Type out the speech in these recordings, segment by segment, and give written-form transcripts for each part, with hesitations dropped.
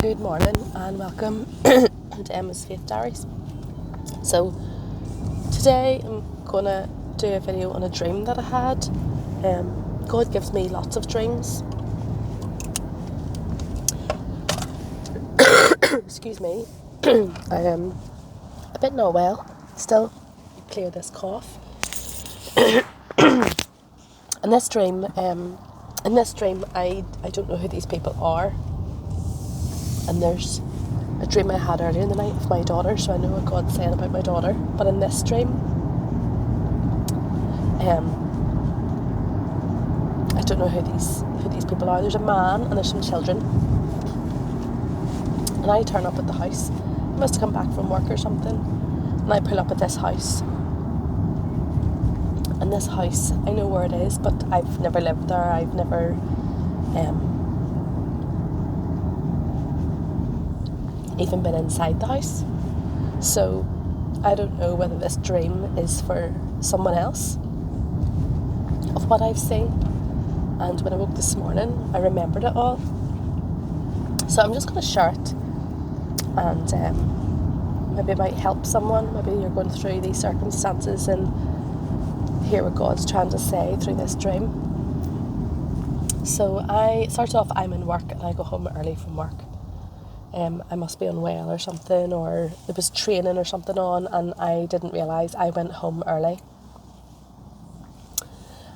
Good morning and welcome to Emma's Faith Diaries. So today I'm going to do a video on a dream that I had. God gives me lots of dreams. Excuse me. I am a bit not well. Still clear this cough. In this dream, I don't know who these people are. And there's a dream I had earlier in the night of my daughter, so I know what God's saying about my daughter. But in this dream, I don't know who these people are. There's a man and there's some children, and I turn up at the house. I must have come back from work or something, and I pull up at this house. And this house, I know where it is, but I've never lived there. I've never even been inside the house, so I don't know whether this dream is for someone else of what I've seen. And when I woke this morning, I remembered it all, so I'm just going to share it, and maybe it might help someone. Maybe you're going through these circumstances and hear what God's trying to say through this dream. So I start off, I'm in work and I go home early from work. I must be unwell or something, or there was training or something on, and I didn't realise. I went home early.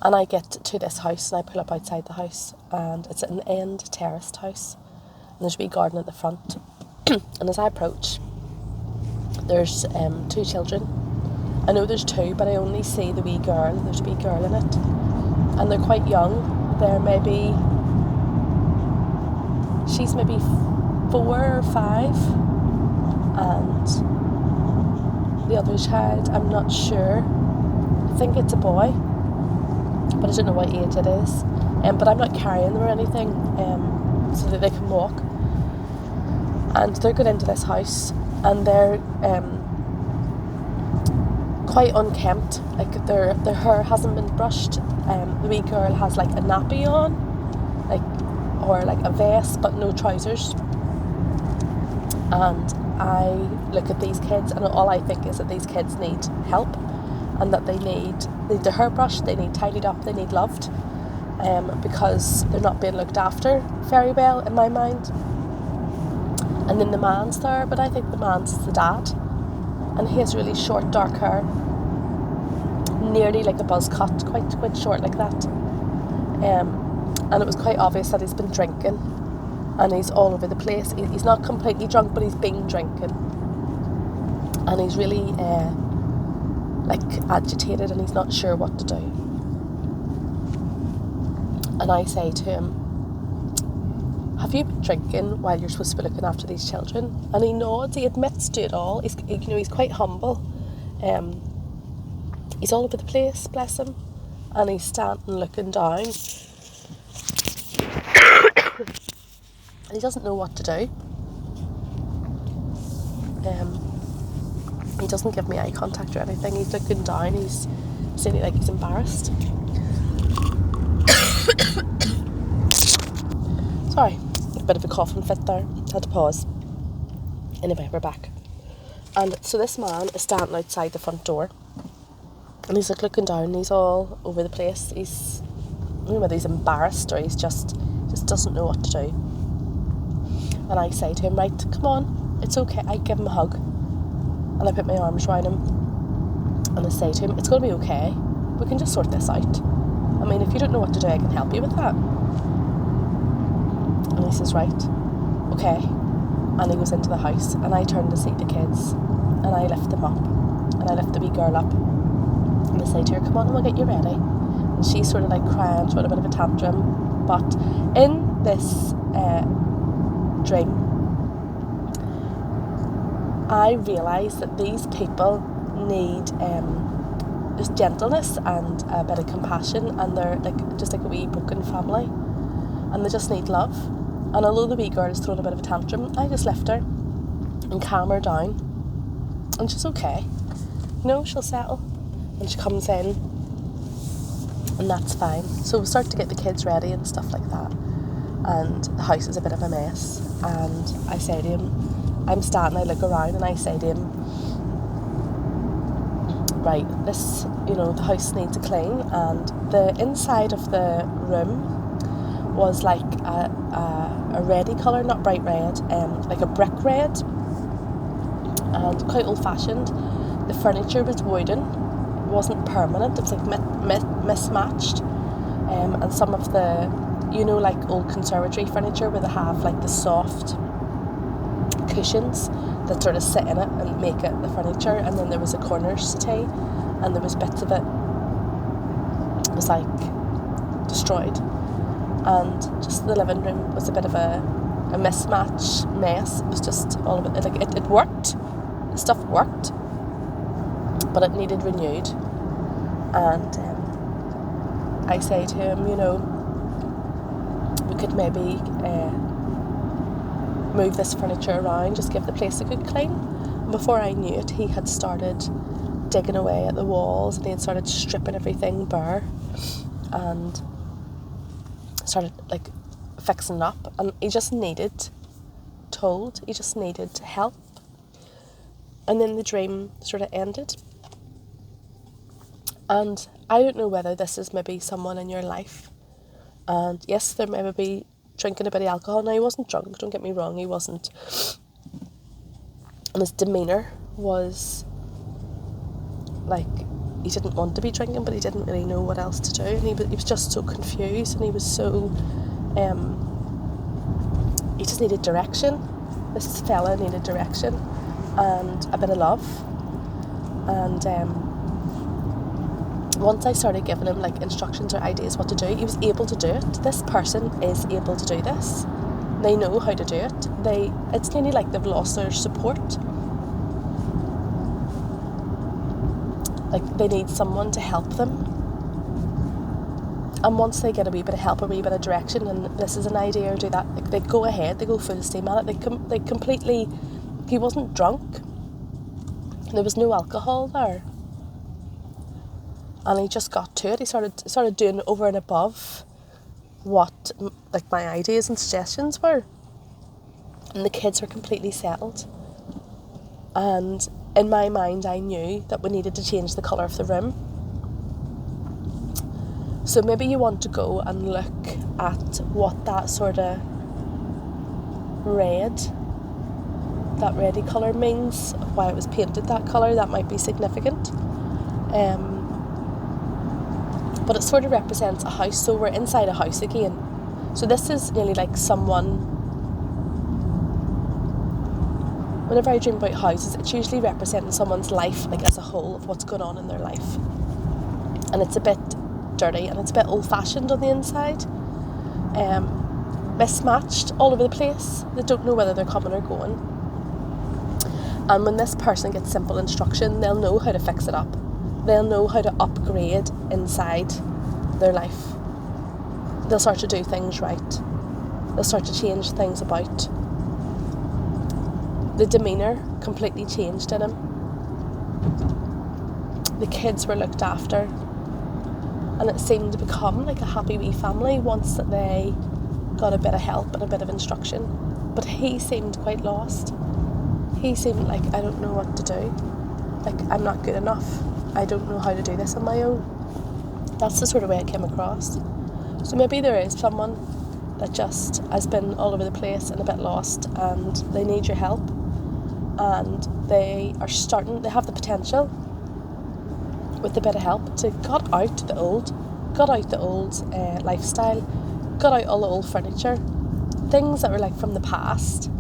And I get to this house and I pull up outside the house, and it's an end terraced house, and there's a wee garden at the front. And as I approach, there's 2 children. I know there's 2, but I only see the wee girl. There's a wee girl in it, and they're quite young. She's maybe 4 or 5, and the other child, I'm not sure. I think it's a boy, but I don't know what age it is. But I'm not carrying them or anything, so that they can walk. And they're going into this house, and they're quite unkempt. Like their hair hasn't been brushed. The wee girl has like a nappy on, or a vest, but no trousers. And I look at these kids, and all I think is that these kids need help, and that they need their hair brushed, they need tidied up, they need loved, because they're not being looked after very well in my mind. And then the man's there, but I think the man's the dad, and he has really short dark hair, nearly like a buzz cut, quite short like that. And it was quite obvious that he's been drinking, and he's all over the place. He's not completely drunk, but he's been drinking, and he's really agitated, and he's not sure what to do. And I say to him, have you been drinking while you're supposed to be looking after these children? And he nods. He admits to it all. He's quite humble. He's all over the place, bless him, and he's standing looking down. And he doesn't know what to do. He doesn't give me eye contact or anything. He's looking down. He's seeming like he's embarrassed. Sorry, a bit of a coughing fit there. Had to pause. Anyway, we're back. And so this man is standing outside the front door, and he's looking down. And he's all over the place. I don't know whether he's embarrassed or he's just doesn't know what to do. And I say to him, right, come on, it's okay. I give him a hug, and I put my arms around him, and I say to him, it's going to be okay. We can just sort this out. I mean, if you don't know what to do, I can help you with that. And he says, right, okay. And he goes into the house, and I turn to see the kids, and I lift them up, and I lift the wee girl up, and I say to her, come on, we'll get you ready. And she's sort of like crying, throwing a bit of a tantrum. But in this dream, I realise that these people need just gentleness and a bit of compassion, and they're just like a wee broken family, and they just need love. And although the wee girl is throwing a bit of a tantrum, I just lift her and calm her down, and she's okay. She'll settle, and she comes in, and that's fine. So we start to get the kids ready and stuff like that. and the house is a bit of a mess. And I say to him, I'm standing, I look around and I say to him, right, this, the house needs a clean. And the inside of the room was like a reddy colour, not bright red, like a brick red, and quite old fashioned. The furniture was wooden, it wasn't permanent, it was like mismatched, and some of the, like old conservatory furniture where they have like the soft cushions that sort of sit in it and make it the furniture, and then there was a corner settee and there was bits of it was like destroyed, and just the living room was a bit of a mismatch mess. It was just all of it, like it worked, the stuff worked, but it needed renewed. And I say to him, we could maybe move this furniture around, just give the place a good clean. And before I knew it, he had started digging away at the walls and he had started stripping everything bare and started like fixing it up. And he just needed help. And then the dream sort of ended. And I don't know whether this is maybe someone in your life. And yes, there may be drinking a bit of alcohol. Now, he wasn't drunk, don't get me wrong, he wasn't. And his demeanour was like, he didn't want to be drinking, but he didn't really know what else to do. And he was just so confused, and he was so, he just needed direction. This fella needed direction and a bit of love. And once I started giving him like instructions or ideas what to do, he was able to do it. This person is able to do this. They know how to do it. It's nearly like they've lost their support. Like they need someone to help them. And once they get a wee bit of help, a wee bit of direction, and this is an idea or do that, like they go ahead, they go full steam at it. They completely, he wasn't drunk. There was no alcohol there. And he just got to it. He started doing over and above what like my ideas and suggestions were. And the kids were completely settled. And in my mind, I knew that we needed to change the colour of the room. So maybe you want to go and look at what that sort of that reddy colour means, why it was painted that colour. That might be significant. But it sort of represents a house, so we're inside a house again. So this is nearly like someone, whenever I dream about houses, it's usually representing someone's life, like as a whole, of what's going on in their life. And it's a bit dirty and it's a bit old-fashioned on the inside, mismatched all over the place. They don't know whether they're coming or going. And when this person gets simple instruction, they'll know how to fix it up. They'll know how to upgrade inside their life. They'll start to do things right. They'll start to change things about. The demeanour completely changed in him. The kids were looked after. And it seemed to become like a happy wee family once that they got a bit of help and a bit of instruction. But he seemed quite lost. He seemed like, I don't know what to do. Like, I'm not good enough. I don't know how to do this on my own. That's the sort of way it came across. So maybe there is someone that just has been all over the place and a bit lost, and they need your help, and they have the potential with a bit of help to cut out the old lifestyle, cut out all the old furniture, things that were like from the past.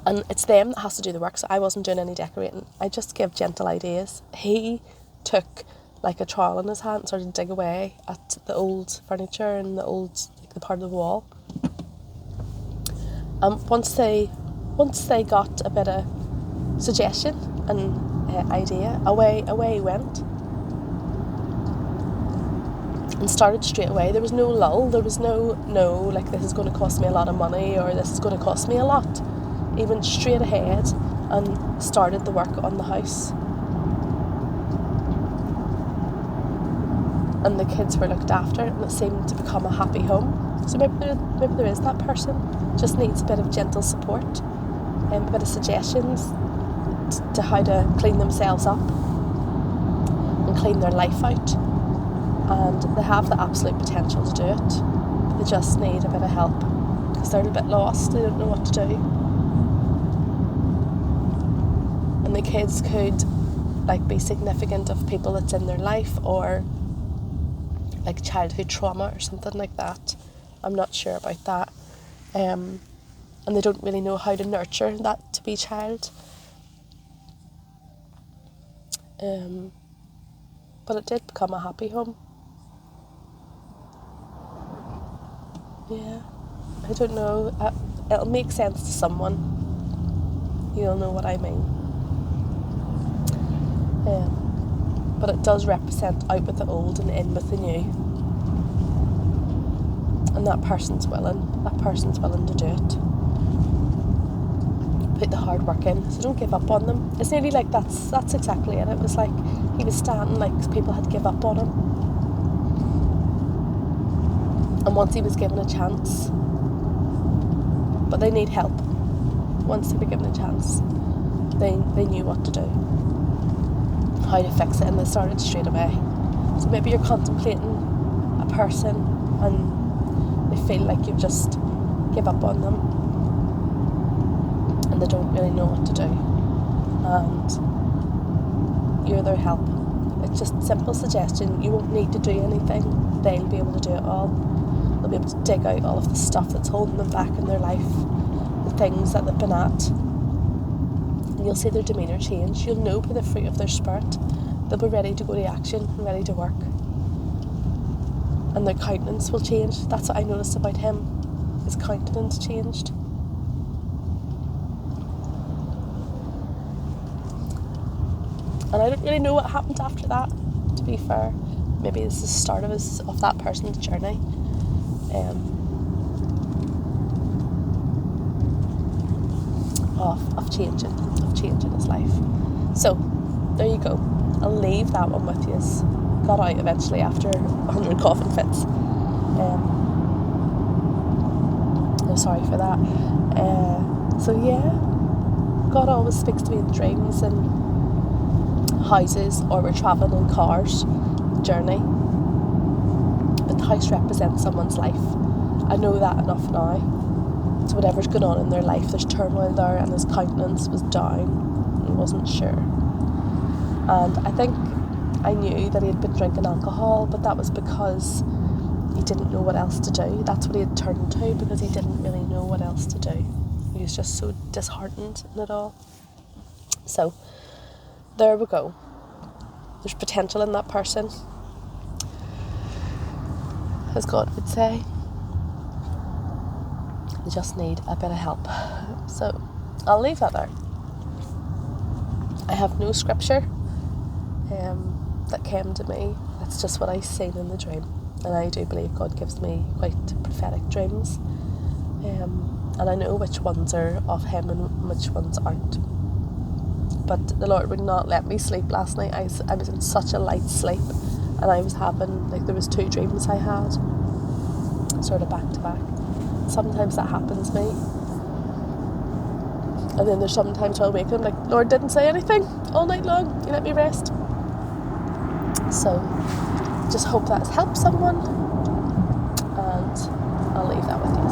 And it's them that has to do the work, so I wasn't doing any decorating. I just give gentle ideas. He took like a trowel in his hand and started to dig away at the old furniture and the part of the wall. Once they got a bit of suggestion and idea, away he went. And started straight away. There was no lull. There was no like, this is going to cost me a lot of money or this is going to cost me a lot. He went straight ahead and started the work on the house. and the kids were looked after, and it seemed to become a happy home. So maybe there is that person, just needs a bit of gentle support and a bit of suggestions to how to clean themselves up and clean their life out. And they have the absolute potential to do it. They just need a bit of help because they're a bit lost. They don't know what to do. And the kids could be significant of people that's in their life, or childhood trauma or something like that. I'm not sure about that. And they don't really know how to nurture that to be child. But it did become a happy home. Yeah, I don't know. It'll make sense to someone. You'll know what I mean. But it does represent out with the old and in with the new. And that person's willing to do it. Put the hard work in, so don't give up on them. It's nearly like that's exactly it. It was like he was standing like people had give up on him. And once he was given a chance, but they need help. Once they were given a chance, they knew what to do, how to fix it, and they started straight away. So maybe you're contemplating a person and they feel like you've just give up on them and they don't really know what to do, and you're their help. It's just a simple suggestion. You won't need to do anything. They'll be able to do it all. They'll be able to dig out all of the stuff that's holding them back in their life, the things that they've been at, and you'll see their demeanour change. You'll know by the fruit of their spirit. They'll be ready to go to action and ready to work, and their countenance will change. That's what I noticed about him. His countenance changed. And I don't really know what happened after that, to be fair. Maybe it's the start of that person's journey. Of changing his life. So, there you go. I'll leave that one with you. Got out eventually after 100 coughing fits. No, sorry for that. So yeah, God always speaks to me in dreams and houses, or we're travelling in cars, journey. But the house represents someone's life. I know that enough now. So whatever's going on in their life, there's turmoil there, and his countenance was down. He wasn't sure. And I think I knew that he had been drinking alcohol, but that was because he didn't know what else to do. That's what he had turned to, because he didn't really know what else to do. He was just so disheartened in it all. So there we go. There's potential in that person, as God would say. They just need a bit of help. So I'll leave that there. I have no scripture that came to me. It's just what I seen in the dream. And I do believe God gives me quite prophetic dreams. And I know which ones are of him and which ones aren't. But the Lord would not let me sleep last night. I was in such a light sleep, and I was having, there was 2 dreams I had, sort of back to back. Sometimes that happens to me. And then there's sometimes I'll wake up like, Lord didn't say anything all night long. You let me rest. So just hope that's helped someone. And I'll leave that with you.